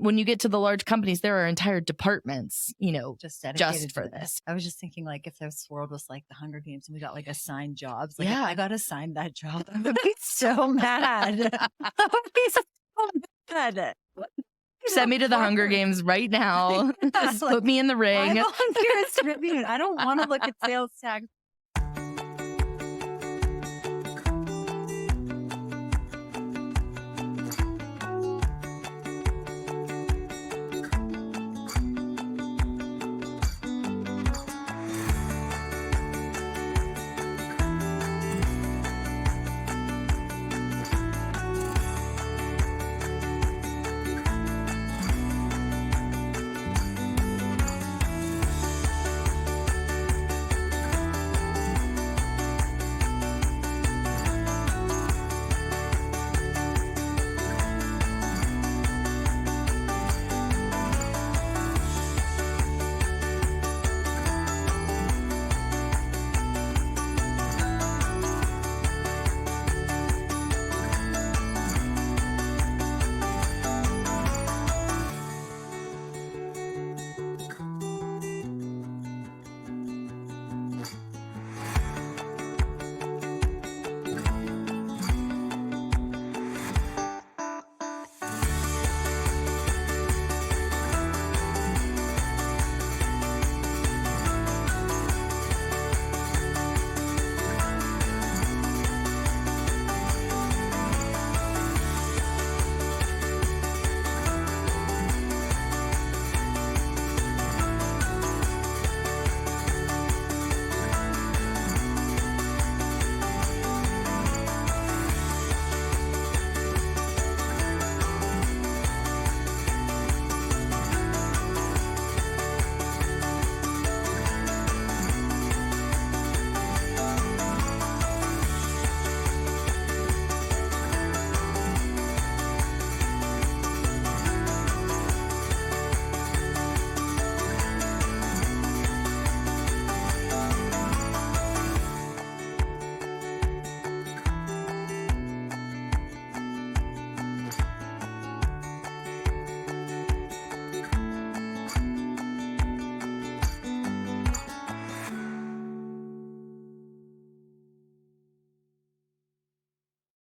when you get to the large companies, there are entire departments, just for this. I was just thinking, like, if this world was like the Hunger Games and we got like assigned jobs, like Yeah. if I got assigned that job, I would be so mad. I would be so mad. Send me to the Hunger Games right now. Just put me in the ring. I volunteer as tribune. I don't want to look at sales tax.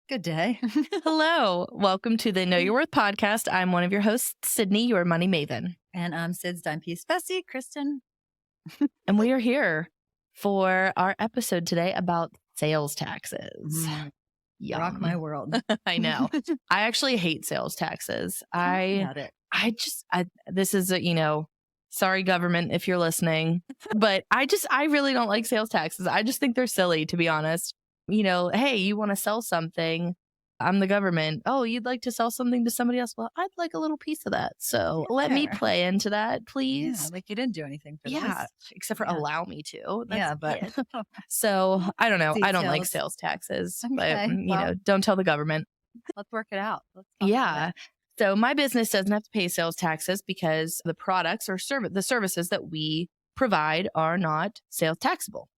Good day. Hello. Welcome to the Know Your Worth podcast. I'm one of your hosts, Sydney, your money maven. And I'm Sid's dime piece bestie, Kristen. And we are here for our episode today about sales taxes. Yum. Rock my world. I know. I actually hate sales taxes. This is sorry government if you're listening, but I really don't like sales taxes. I just think they're silly, to be honest. Hey, you want to sell something? I'm the government. Oh, you'd like to sell something to somebody else? Well, I'd like a little piece of that. So let me play into that, please. Yeah, like you didn't do anything for this. Except for allow me to. But so I don't know. Details. I don't like sales taxes, okay, but don't tell the government. Let's work it out. Let's talk about it. So my business doesn't have to pay sales taxes because the products or the services that we provide are not sales taxable.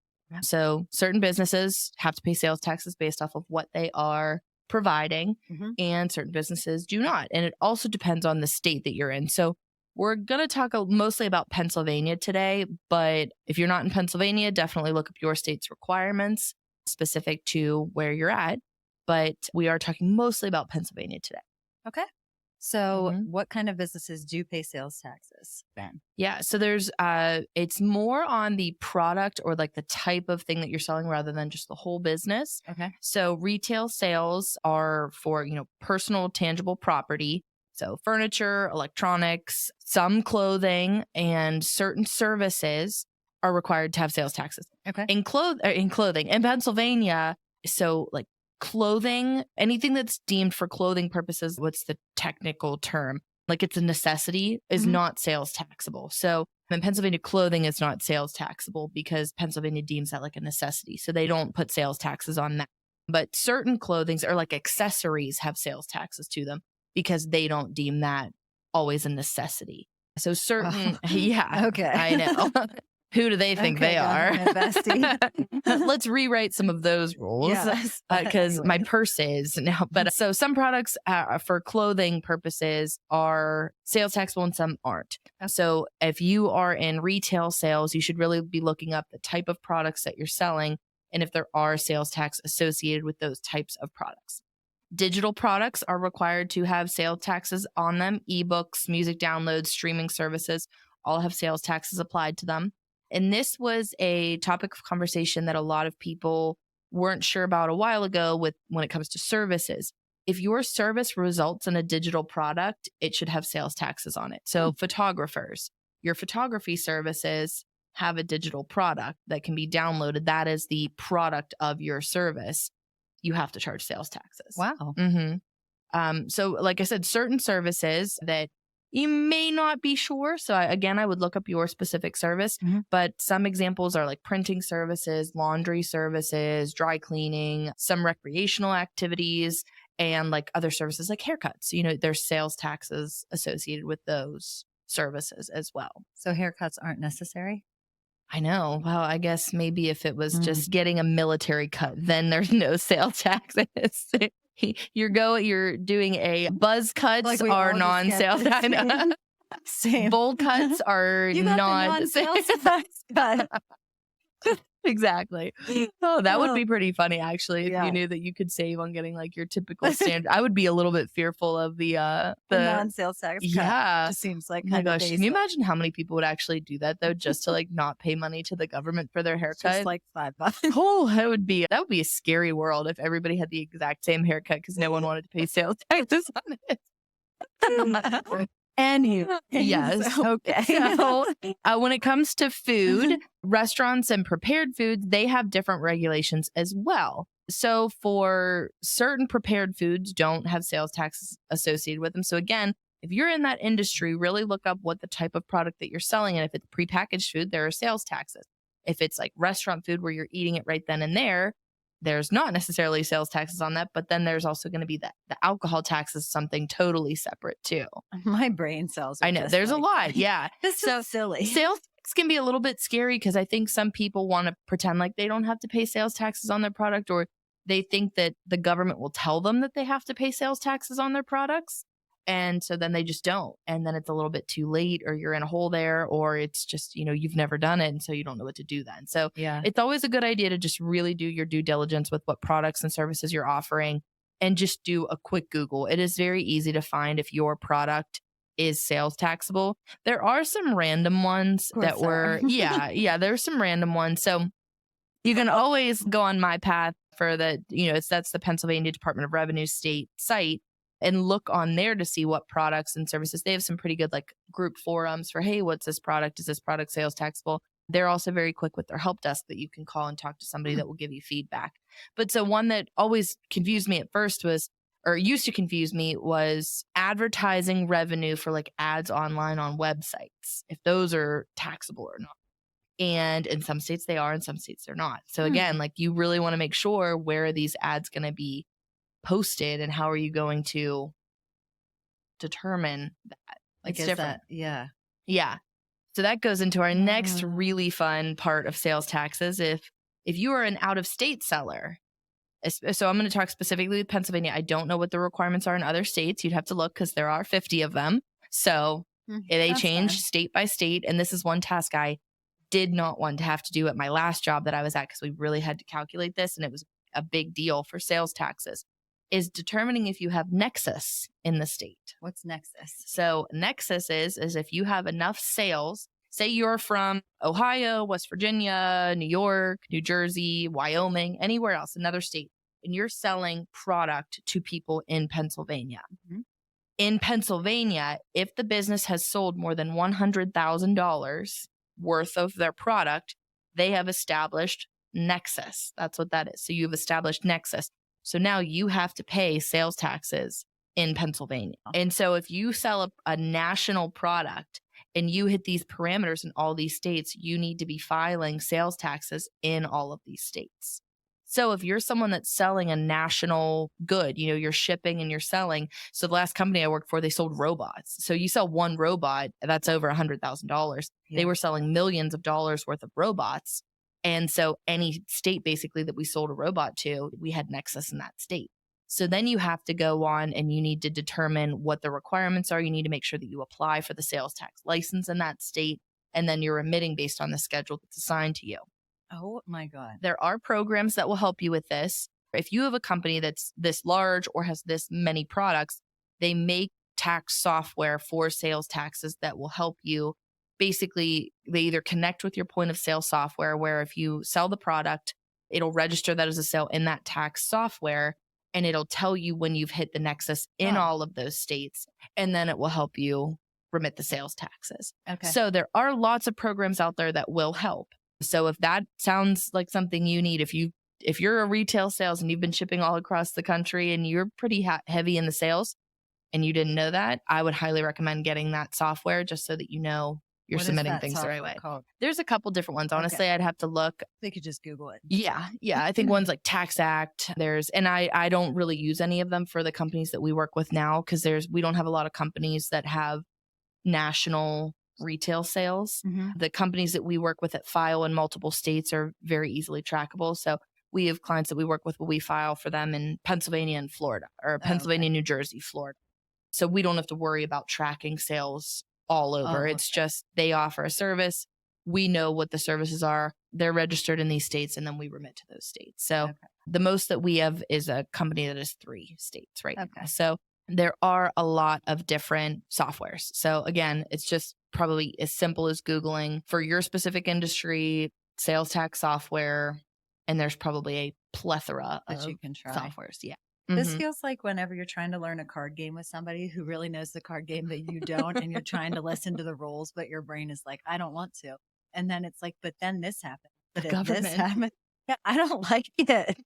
So certain businesses have to pay sales taxes based off of what they are providing, and certain businesses do not. And it also depends on the state that you're in. So we're going to talk mostly about Pennsylvania today, but if you're not in Pennsylvania, definitely look up your state's requirements specific to where you're at. But we are talking mostly about Pennsylvania today. Okay. So what kind of businesses do pay sales taxes then? Yeah. So there's, it's more on the product or like the type of thing that you're selling rather than just the whole business. Okay. So retail sales are for, personal tangible property. So furniture, electronics, some clothing, and certain services are required to have sales taxes. Okay. In clothing in Pennsylvania. So like clothing, anything that's deemed for clothing purposes, what's the technical term? Like it's a necessity is not sales taxable. So in Pennsylvania, clothing is not sales taxable because Pennsylvania deems that like a necessity. So they don't put sales taxes on that. But certain clothings or like accessories have sales taxes to them because they don't deem that always a necessity. So certain, Okay. I know. Who do they think they are? Bestie. Let's rewrite some of those rules Yes, because my anyway. purse is now. But so some products for clothing purposes are sales taxable and some aren't. So if you are in retail sales, you should really be looking up the type of products that you're selling and if there are sales tax associated with those types of products. Digital products are required to have sales taxes on them. Ebooks, music downloads, streaming services all have sales taxes applied to them. And this was a topic of conversation that a lot of people weren't sure about a while ago when it comes to services. If your service results in a digital product, it should have sales taxes on it. So photographers, your photography services have a digital product that can be downloaded. That is the product of your service. You have to charge sales taxes. Wow. So like I said, certain services that you may not be sure. So I would look up your specific service, but some examples are like printing services, laundry services, dry cleaning, some recreational activities, and like other services like haircuts. There's sales taxes associated with those services as well. So haircuts aren't necessary? I know. Well, I guess maybe if it was just getting a military cut, then there's no sales taxes. You're doing a buzz cuts Like are non-sales. I know. Same. Bowl cuts are not sales tax cut. Exactly. Oh, that would be pretty funny actually if you knew that you could save on getting like your typical standard. I would be a little bit fearful of the non-sales tax cut. Yeah. Just seems like Oh my gosh, can you imagine how many people would actually do that though, just to like not pay money to the government for their haircut? Just like $5. Oh, that would be a scary world if everybody had the exact same haircut because no one wanted to pay sales taxes on it. Yes. Okay. So when it comes to food, restaurants and prepared foods, they have different regulations as well. So for certain prepared foods don't have sales taxes associated with them. So again, if you're in that industry, really look up what the type of product that you're selling. And if it's prepackaged food, there are sales taxes. If it's like restaurant food where you're eating it right then and there's not necessarily sales taxes on that, but then there's also going to be the alcohol tax is something totally separate too. My brain cells are I know. just There's like, a lot. Yeah. This is silly. Sales tax can be a little bit scary because I think some people want to pretend like they don't have to pay sales taxes on their product, or they think that the government will tell them that they have to pay sales taxes on their products. And so then they just don't. And then it's a little bit too late, or you're in a hole there, or it's just, you've never done it. And so you don't know what to do then. So it's always a good idea to just really do your due diligence with what products and services you're offering and just do a quick Google. It is very easy to find if your product is sales taxable. There are some random ones that were, there's some random ones. So you can always go on My Path for that's the Pennsylvania Department of Revenue state site, and look on there to see what products and services. They have some pretty good like group forums for, hey, what's this product? Is this product sales taxable? They're also very quick with their help desk that you can call and talk to somebody that will give you feedback. But so one that always confused me at first used to confuse me was advertising revenue for like ads online on websites, if those are taxable or not. And in some states they are, in some states they're not. So again, like you really want to make sure, where are these ads going to be posted and how are you going to determine that? Like, it's different. Yeah. So that goes into our next really fun part of sales taxes. If you are an out-of-state seller, so I'm going to talk specifically with Pennsylvania. I don't know what the requirements are in other states. You'd have to look because there are 50 of them. So they change state by state. And this is one task I did not want to have to do at my last job that I was at, because we really had to calculate this, and it was a big deal for sales taxes, is determining if you have Nexus in the state. What's Nexus? So Nexus is if you have enough sales, say you're from Ohio, West Virginia, New York, New Jersey, Wyoming, anywhere else, another state, and you're selling product to people in Pennsylvania. In Pennsylvania, if the business has sold more than $100,000 worth of their product, they have established Nexus. That's what that is. So you've established Nexus. So now you have to pay sales taxes in Pennsylvania. And so if you sell a national product and you hit these parameters in all these states, you need to be filing sales taxes in all of these states. So if you're someone that's selling a national good, you're shipping and you're selling. So the last company I worked for, they sold robots. So you sell one robot, that's over $100,000. They Yeah. were selling millions of dollars worth of robots. And so any state basically that we sold a robot to, we had Nexus in that state. So then you have to go on and you need to determine what the requirements are. You need to make sure that you apply for the sales tax license in that state. And then you're remitting based on the schedule that's assigned to you. Oh my God. There are programs that will help you with this. If you have a company that's this large or has this many products, they make tax software for sales taxes that will help you. Basically, they either connect with your point of sale software, where if you sell the product, it'll register that as a sale in that tax software, and it'll tell you when you've hit the Nexus in all of those states, and then it will help you remit the sales taxes. Okay. So there are lots of programs out there that will help. So if that sounds like something you need, if you're a retail sales and you've been shipping all across the country and you're pretty heavy in the sales and you didn't know that, I would highly recommend getting that software just so that you're submitting things the right way. Called? There's a couple different ones. Honestly, I'd have to look. They could just Google it. Yeah. I think one's like Tax Act. And I don't really use any of them for the companies that we work with now because we don't have a lot of companies that have national retail sales. Mm-hmm. The companies that we work with that file in multiple states are very easily trackable. So we have clients that we work with where we file for them in Pennsylvania and Florida, or Pennsylvania, New Jersey, Florida. So we don't have to worry about tracking sales all over. It's just they offer a service. We know what the services are. They're registered in these states, and then we remit to those states. So the most that we have is a company that is 3 states right now. So there are a lot of different softwares. So again, it's just probably as simple as Googling for your specific industry, sales tax software, and there's probably a plethora that of you can try. softwares. Yeah. This feels like whenever you're trying to learn a card game with somebody who really knows the card game that you don't, and you're trying to listen to the rules, but your brain is like, I don't want to. And then it's like, but then this happened. But government. This happened. Yeah, I don't like it.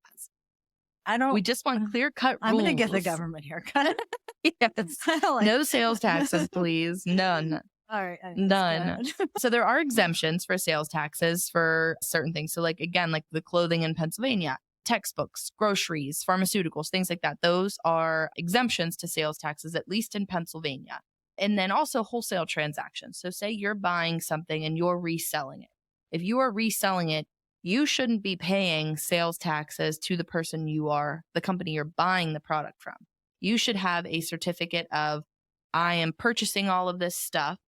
We just want clear-cut rules. I'm going to get the government haircut. Yes. No sales taxes, please. None. All right. None. So there are exemptions for sales taxes for certain things. So like the clothing in Pennsylvania, textbooks, groceries, pharmaceuticals, things like that. Those are exemptions to sales taxes, at least in Pennsylvania. And then also wholesale transactions. So say you're buying something and you're reselling it. If you are reselling it, you shouldn't be paying sales taxes to the company you're buying the product from. You should have a certificate of, I am purchasing all of this stuff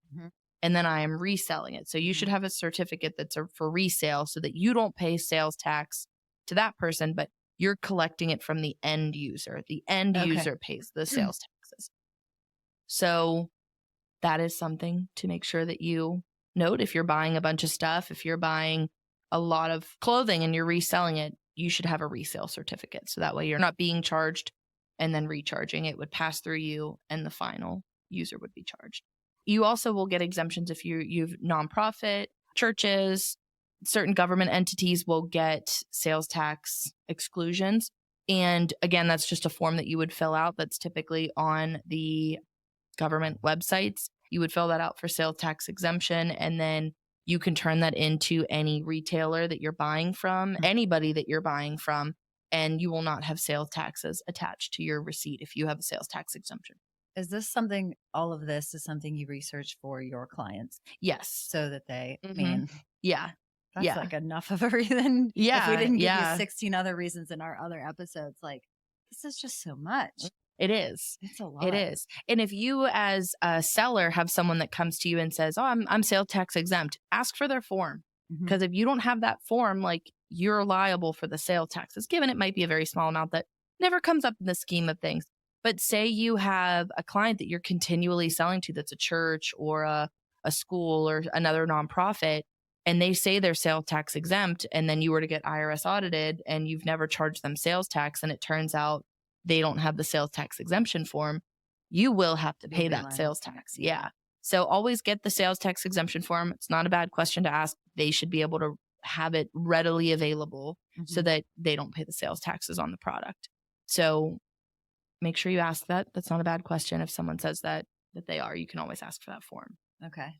and then I am reselling it. So you should have a certificate that's for resale so that you don't pay sales tax to that person, but you're collecting it from the end user. The end user pays the sales taxes. So that is something to make sure that you note. If you're buying a bunch of stuff, if you're buying a lot of clothing and you're reselling it, you should have a resale certificate. So that way you're not being charged and then recharging. It would pass through you and the final user would be charged. You also will get exemptions if you've nonprofit, churches, certain government entities will get sales tax exclusions. And again, that's just a form that you would fill out that's typically on the government websites. You would fill that out for sales tax exemption, and then you can turn that into any retailer that you're buying from, anybody that you're buying from, and you will not have sales taxes attached to your receipt if you have a sales tax exemption. Is this all of this is something you research for your clients? Yes. So that they, yeah. That's like enough of a reason. Yeah. If we didn't give you 16 other reasons in our other episodes, like this is just so much. It is. It's a lot. It is. And if you as a seller have someone that comes to you and says, oh, I'm sales tax exempt, ask for their form. Because if you don't have that form, like you're liable for the sales taxes, given it might be a very small amount that never comes up in the scheme of things. But say you have a client that you're continually selling to that's a church or a school or another nonprofit, and they say they're sales tax exempt, and then you were to get IRS audited and you've never charged them sales tax, and it turns out they don't have the sales tax exemption form, you will have to pay that sales tax. Yeah. So always get the sales tax exemption form. It's not a bad question to ask. They should be able to have it readily available so that they don't pay the sales taxes on the product. So make sure you ask that. That's not a bad question. If someone says that they are, you can always ask for that form. Okay.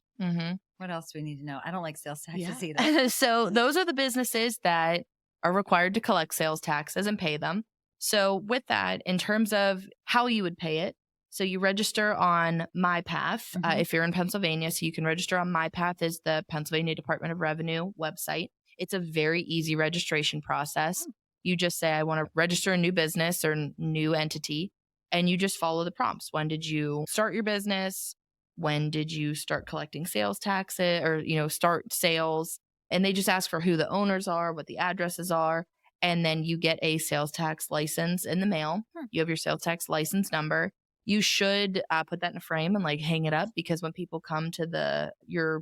What else do we need to know? I don't like sales taxes either. So those are the businesses that are required to collect sales taxes and pay them. So with that, in terms of how you would pay it, so you register on MyPath if you're in Pennsylvania. So you can register on MyPath, is the Pennsylvania Department of Revenue website. It's a very easy registration process. You just say, I want to register a new business or new entity, and you just follow the prompts. When did you start your business? When did you start collecting sales taxes or, start sales? And they just ask for who the owners are, what the addresses are. And then you get a sales tax license in the mail. You have your sales tax license number. You should put that in a frame and like hang it up, because when people come to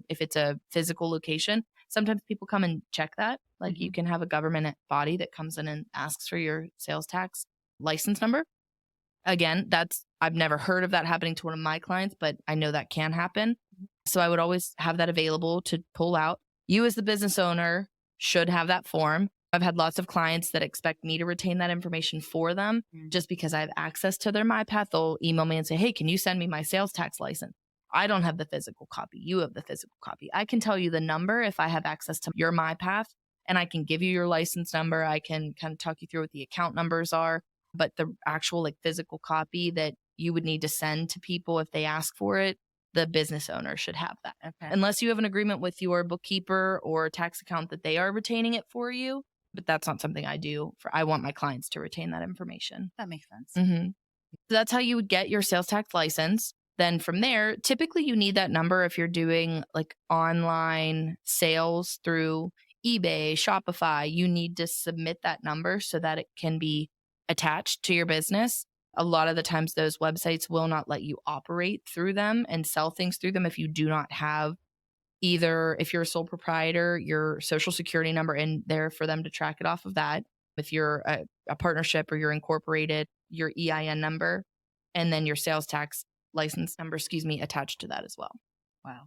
if it's a physical location, sometimes people come and check that. Like you can have a government body that comes in and asks for your sales tax license number. Again, I've never heard of that happening to one of my clients, but I know that can happen. So I would always have that available to pull out. You as the business owner should have that form. I've had lots of clients that expect me to retain that information for them just because I have access to their MyPath. They'll email me and say, hey, can you send me my sales tax license? I don't have the physical copy. You have the physical copy. I can tell you the number if I have access to your MyPath, and I can give you your license number. I can kind of talk you through what the account numbers are, but the actual like physical copy that you would need to send to people if they ask for it, the business owner should have that. Okay. Unless you have an agreement with your bookkeeper or tax account that they are retaining it for you. But that's not something I do. I want my clients to retain that information. That makes sense. So that's how you would get your sales tax license. Then from there, typically you need that number if you're doing like online sales through eBay, Shopify. You need to submit that number so that it can be attached to your business. A lot of the times those websites will not let you operate through them and sell things through them if you do not have either, if you're a sole proprietor, your social security number in there for them to track it off of that. If you're a partnership or you're incorporated, your EIN number, and then your sales tax license number, attached to that as well. Wow.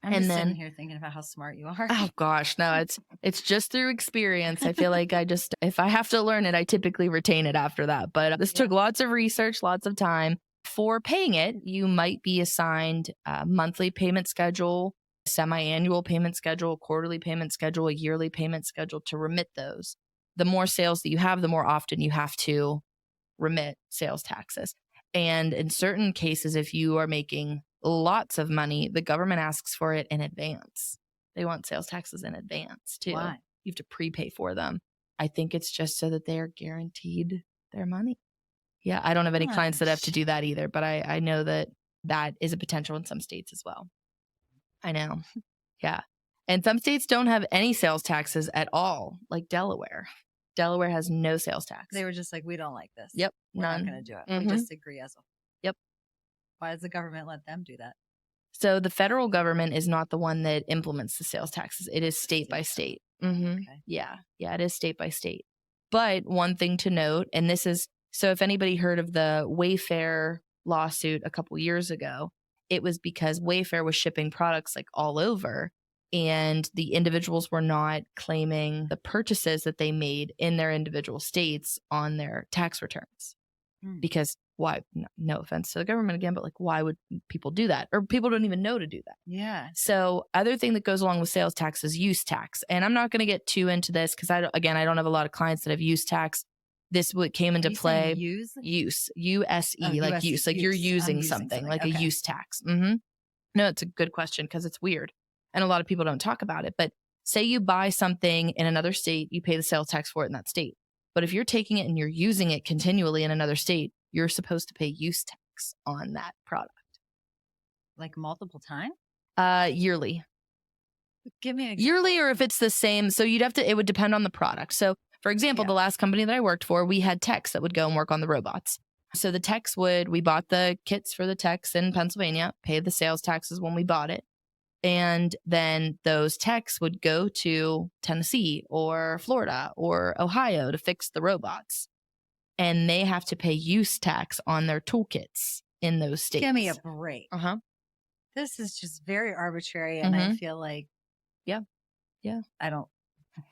I'm just sitting here thinking about how smart you are. Oh gosh, no, it's just through experience. I feel like if I have to learn it, I typically retain it after that. But this took lots of research, lots of time. For paying it, you might be assigned a monthly payment schedule, semi-annual payment schedule, quarterly payment schedule, a yearly payment schedule to remit those. The more sales that you have, the more often you have to remit sales taxes. And in certain cases, if you are making lots of money, the government asks for it in advance. They want sales taxes in advance too. Why? You have to prepay for them. I think it's just so that they're guaranteed their money. Yeah, I don't have any clients that have to do that either, but I know that is a potential in some states as well. I know. Yeah. And some states don't have any sales taxes at all, like Delaware. Delaware has no sales tax. They were just like, we don't like this. Yep. We're None. not going to do it. We disagree as a whole. Yep. Why does the government let them do that? So the federal government is not the one that implements the sales taxes. It is state by state. Okay. Yeah. Yeah, it is state by state. But one thing to note, and this is, so if anybody heard of the Wayfair lawsuit a couple years ago, it was because Wayfair was shipping products like all over, and the individuals were not claiming the purchases that they made in their individual states on their tax returns. Because why? No offense to the government again, but like, why would people do that? Or people don't even know to do that. Yeah. So other thing that goes along with sales tax is use tax. And I'm not going to get too into this because I don't have a lot of clients that have use tax. This came into play. Use, U-S-E, like use, like you're using something, like a use tax. No, it's a good question because it's weird. And a lot of people don't talk about it. But say you buy something in another state, you pay the sales tax for it in that state. But if you're taking it and you're using it continually in another state, you're supposed to pay use tax on that product. Like multiple times? Yearly. Give me an example. Yearly, or if it's the same. So it would depend on the product. So for example, the last company that I worked for, we had techs that would go and work on the robots. So the techs we bought the kits for the techs in Pennsylvania, paid the sales taxes when we bought it. And then those techs would go to Tennessee or Florida or Ohio to fix the robots. And they have to pay use tax on their toolkits in those states. Give me a break. This is just very arbitrary. And I feel like, yeah. I don't.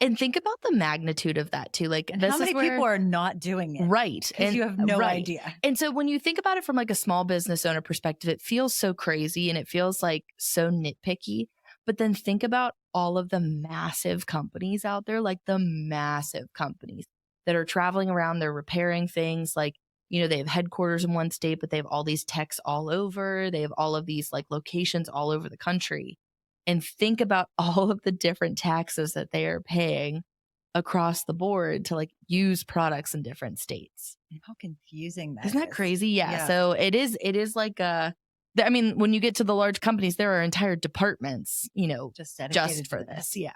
And think about the magnitude of that too. Like, and how many people are not doing it? Right. Because you have no idea. And so when you think about it from like a small business owner perspective, it feels so crazy and it feels like so nitpicky. But then think about all of the massive companies out there, like the massive companies that are traveling around, they're repairing things like, they have headquarters in one state, but they have all these techs all over. They have all of these like locations all over the country. And think about all of the different taxes that they are paying across the board to like use products in different states. How confusing that Isn't that is. crazy? Yeah. So it is like when you get to the large companies, there are entire departments, just dedicated just for to this. Yeah.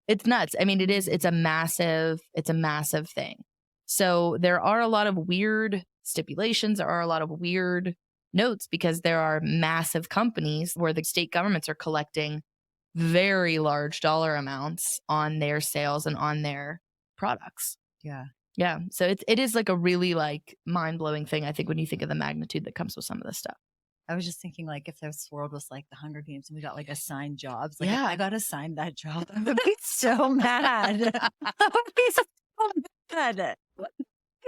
It's nuts. I mean, it's a massive thing. So there are a lot of weird stipulations. There are a lot of weird notes because there are massive companies where the state governments are collecting very large dollar amounts on their sales and on their products. Yeah. Yeah. So it is like a really like mind-blowing thing, I think, when you think of the magnitude that comes with some of this stuff. I was just thinking, like, if this world was like the Hunger Games and we got like assigned jobs, like Yeah. if I got assigned that job, I would be so mad. I would be so mad.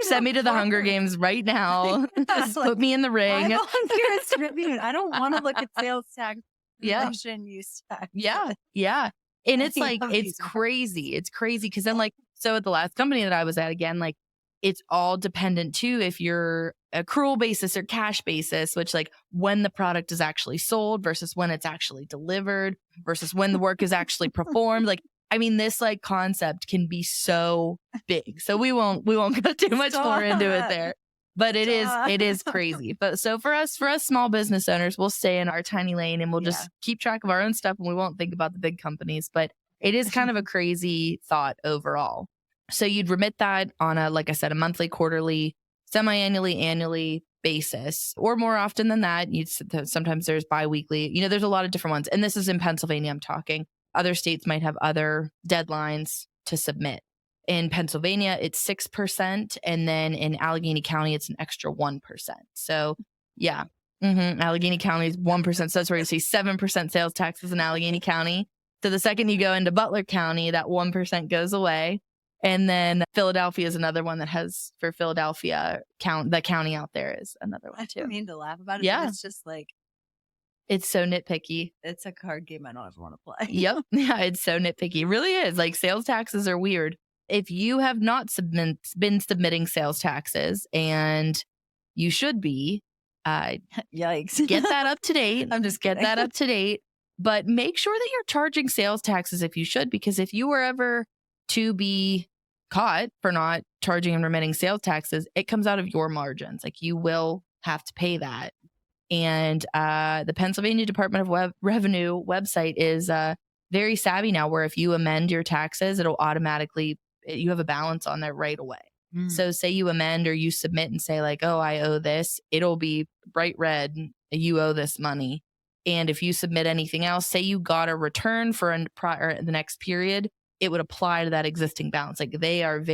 Send me to the Hunger Games right now. Just put me in the ring. I volunteer as tribune. I don't want to look at sales tax. Yeah. Use tax. Yeah. Yeah. And it's like, it's crazy. It's crazy. Cause then like, so at the last company that I was at, again, like it's all dependent too, if you're accrual basis or cash basis, which like when the product is actually sold versus when it's actually delivered versus when the work is actually performed. Like, I mean, this like concept can be so big. So we won't go too much more into it there. But it is crazy. But so for us small business owners, we'll stay in our tiny lane and we'll just keep track of our own stuff and we won't think about the big companies. But it is kind of a crazy thought overall. So you'd remit that on a, like I said, a monthly, quarterly, semi-annually, annually basis, or more often than that. Sometimes there's biweekly. There's a lot of different ones. And this is in Pennsylvania, I'm talking. Other states might have other deadlines to submit. In Pennsylvania, it's 6%. And then in Allegheny County, it's an extra 1%. So yeah. Allegheny County is 1%. So that's where you see 7% sales taxes in Allegheny County. So the second you go into Butler County, that 1% goes away. And then Philadelphia is another one that has, for Philadelphia, the county out there is another one too. I mean to laugh about it, Yeah. but it's just like, it's so nitpicky. It's a card game I don't ever want to play. Yep. Yeah, it's so nitpicky. It really is. Like sales taxes are weird. If you have not been submitting sales taxes, and you should be, yikes, get that up to date. I'm just get that up to date. But make sure that you're charging sales taxes if you should, because if you were ever to be caught for not charging and remitting sales taxes, it comes out of your margins. Like you will have to pay that. And the Pennsylvania Department of Revenue website is very savvy now, where if you amend your taxes, it'll automatically, you have a balance on there right away. So say you amend or you submit and say like, oh, I owe this, it'll be bright red, you owe this money. And if you submit anything else, say you got a return for the next period, it would apply to that existing balance. Like they'll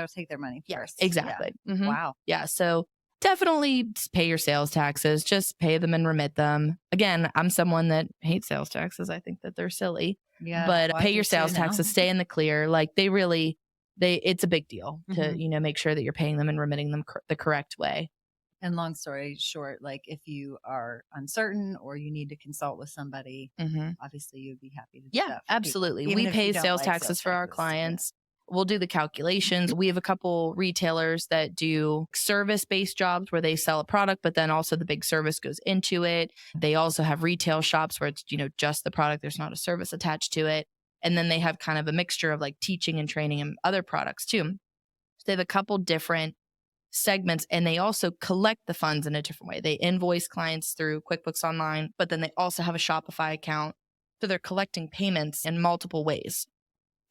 take their money first. Exactly. Yeah. Wow. Yeah. So definitely pay your sales taxes, just pay them and remit them. Again, I'm someone that hates sales taxes. I think that they're silly. Yeah. But pay your sales taxes, stay in the clear. Like it's a big deal to, make sure that you're paying them and remitting them the correct way. And long story short, like if you are uncertain or you need to consult with somebody, obviously you'd be happy to do that. Yeah, absolutely. We pay sales taxes for our clients. Yeah. We'll do the calculations. We have a couple retailers that do service-based jobs where they sell a product, but then also the big service goes into it. They also have retail shops where it's, just the product. There's not a service attached to it. And then they have kind of a mixture of like teaching and training and other products too. So they have a couple different segments, and they also collect the funds in a different way. They invoice clients through QuickBooks Online, but then they also have a Shopify account. So they're collecting payments in multiple ways.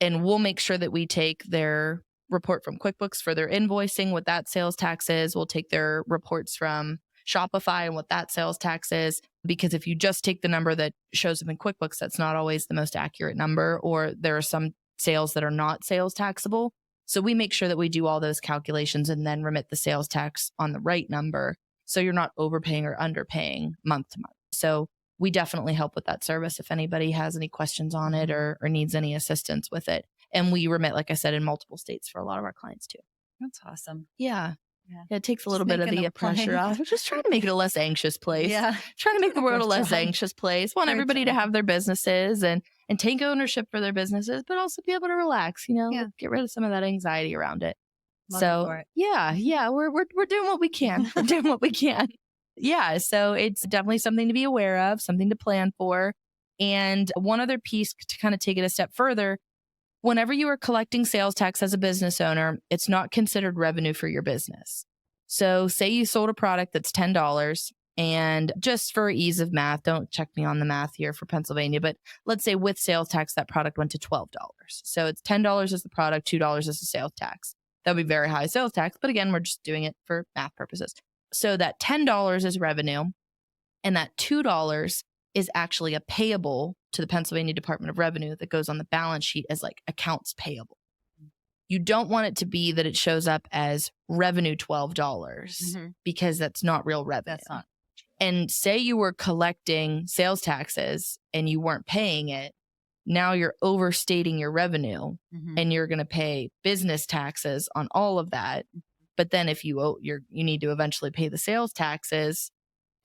And we'll make sure that we take their report from QuickBooks for their invoicing, what that sales tax is. We'll take their reports from Shopify and what that sales tax is. Because if you just take the number that shows up in QuickBooks, that's not always the most accurate number, or there are some sales that are not sales taxable. So we make sure that we do all those calculations and then remit the sales tax on the right number, so you're not overpaying or underpaying month to month. So we definitely help with that service if anybody has any questions on it or needs any assistance with it. And we remit, like I said, in multiple states for a lot of our clients too. That's awesome. Yeah. Yeah, it takes a little bit of the pressure off. Just trying to make it a less anxious place. Yeah. Trying to make the world a less job. anxious place. Want Good everybody to job. have their businesses and take ownership for their businesses, but also be able to relax, Yeah. get rid of some of that anxiety around it. Love So it for it. yeah, we're doing what we can. We're doing what we can. Yeah, so it's definitely something to be aware of, something to plan for. And one other piece to kind of take it a step further, whenever you are collecting sales tax as a business owner, it's not considered revenue for your business. So say you sold a product that's $10, and just for ease of math, don't check me on the math here for Pennsylvania, but let's say with sales tax, that product went to $12. So it's $10 as the product, $2 as the sales tax. That would be very high sales tax. But again, we're just doing it for math purposes. So that $10 is revenue, and that $2 is actually a payable to the Pennsylvania Department of Revenue that goes on the balance sheet as like accounts payable. You don't want it to be that it shows up as revenue $12 because that's not real revenue. That's not. And say you were collecting sales taxes and you weren't paying it. Now you're overstating your revenue and you're going to pay business taxes on all of that. But then if you owe, you need to eventually pay the sales taxes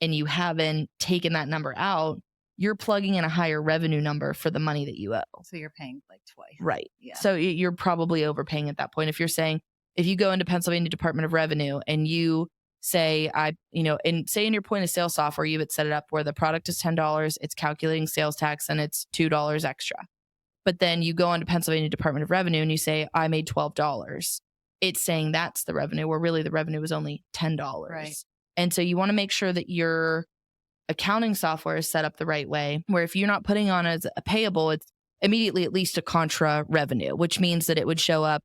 and you haven't taken that number out, you're plugging in a higher revenue number for the money that you owe. So you're paying like twice. Right. Yeah. So you're probably overpaying at that point. If you're saying, if you go into Pennsylvania Department of Revenue and you say, and say in your point of sale software, you would set it up where the product is $10, it's calculating sales tax and it's $2 extra. But then you go onto Pennsylvania Department of Revenue and you say, I made $12. It's saying that's the revenue, where really the revenue was only $10. Right. And so you want to make sure that your accounting software is set up the right way, where if you're not putting on as a payable, it's immediately at least a contra revenue, which means that it would show up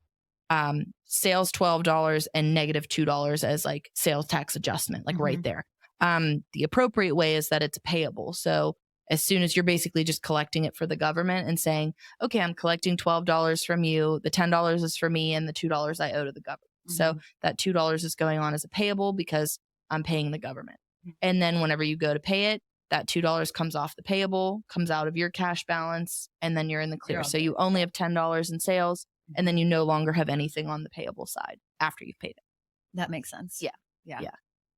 sales $12 and negative $2 as like sales tax adjustment, like right there. The appropriate way is that it's payable. So as soon as you're basically just collecting it for the government and saying, okay, I'm collecting $12 from you, the $10 is for me, and the $2 I owe to the government. So that $2 is going on as a payable because I'm paying the government. And then whenever you go to pay it, that $2 comes off the payable, comes out of your cash balance, and then you're in the clear. So you only have $10 in sales, and then you no longer have anything on the payable side after you've paid it. That makes sense. Yeah.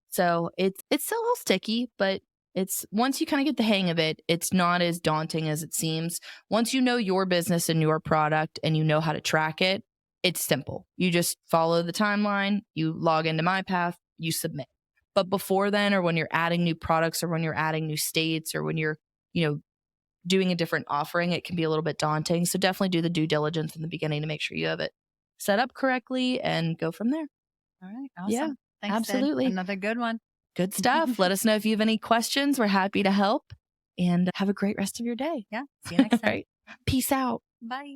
So it's still a little sticky, but it's once you kind of get the hang of it, it's not as daunting as it seems. Once you know your business and your product and you know how to track it, it's simple. You just follow the timeline, you log into MyPath, you submit. But before then, or when you're adding new products or when you're adding new states or when you're, doing a different offering, it can be a little bit daunting. So definitely do the due diligence in the beginning to make sure you have it set up correctly and go from there. All right. Awesome. Yeah, Thanks, absolutely. Sid. Another good one. Good stuff. Let us know if you have any questions. We're happy to help, and have a great rest of your day. Yeah. See you next time. All right. Peace out. Bye.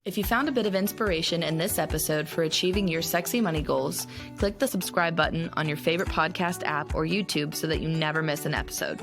If you found a bit of inspiration in this episode for achieving your sexy money goals, click the subscribe button on your favorite podcast app or YouTube so that you never miss an episode.